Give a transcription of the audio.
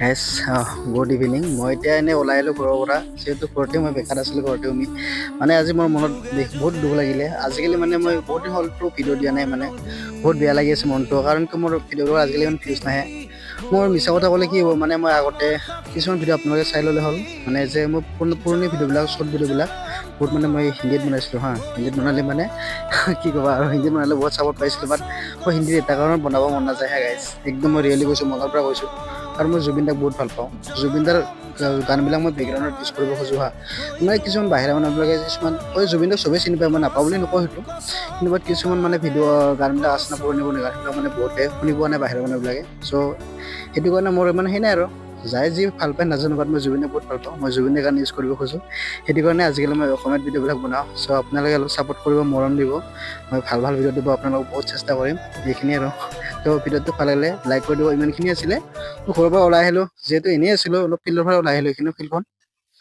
Guys good evening. মই এতিয়া এনেই ওলাই আহিলোঁ ঘৰৰ পৰা, যিহেতু ঘৰতে মই বেকাৰ আছিলোঁ। ঘৰতে মানে আজি মোৰ মনত বহুত দুখ লাগিলে। আজিকালি মানে মই বহুত দিন হ'লতো ভিডিঅ' দিয়া নাই, মানে বহুত বেয়া লাগি আছে মনটো। কাৰণ কি মোৰ ভিডিঅ'বোৰ আজিকালি ইমান ভিউজ নাহে। মোৰ মিছা কথা ক'লে কি হ'ব, মানে মই আগতে কিছুমান ভিডিঅ' আপোনালোকে চাই ল'লে হ'ল। মানে যে মোৰ পুৰণি ভিডিঅ'বিলাক, শ্বৰ্ট ভিডিঅ'বিলাক বহুত মানে মই হিন্দীত বনাইছিলোঁ হা। হিন্দীত বনালে মানে কি ক'বা আৰু, হিন্দীত বনালে বহুত ছাপোৰ্ট পাইছিলোঁ। বাট মই হিন্দীত এটা কাৰণত বনাব মন নাযায় হা গাইজ। একদম মই ৰিয়েলি কৈছোঁ, মনৰ পৰা কৈছোঁ। আৰু মই জুবিন দাক বহুত ভাল পাওঁ। জুবিন দাৰ গানবিলাক মই বেকগ্ৰাউণ্ডত ইউজ কৰিব খোজোঁ হা। মানে কিছুমান বাহিৰা মানুহবিলাকে কিছুমান জুবিন দাক চবেই চিনি পায়, মই নাপাওঁ বুলি নকওঁ সেইটো। কিন্তু বাট কিছুমান মানে গানবিলাক আছে না, পুৰণি গান, সেইবিলাক মানে বহুতে শুনি পোৱা নাই বাহিৰৰ মানুহবিলাকে। চ' সেইটো কাৰণে মোৰ ইমান সেই নাই আৰু। যাই যি ভাল পায় নাজানো, বাট মই জুবিনক বহুত ভাল পাওঁ। মই জুবিনৰ গান ইউজ কৰিব খোজোঁ। সেইটো কাৰণে আজিকালি মই অসমীয়াত ভিডিঅ'বিলাক বনাওঁ। চ' আপোনালোকে অলপ ছাপোৰ্ট কৰিব, মৰম দিব। মই ভাল ভিডিঅ' দিব আপোনালোকক বহুত চেষ্টা কৰিম। এইখিনিয়ে আৰু। তো ভিডিঅ'টো ভাল লাগিলে লাইক কৰি দিব। ইমানখিনি আছিলে। ঘৰৰ পৰা ওলাই আহিলোঁ, যিহেতু এনেই আছিলোঁ, অলপ ফিল্ডৰ পৰা ওলাই আহিলোঁ, এইখিনি ফিল্ডখন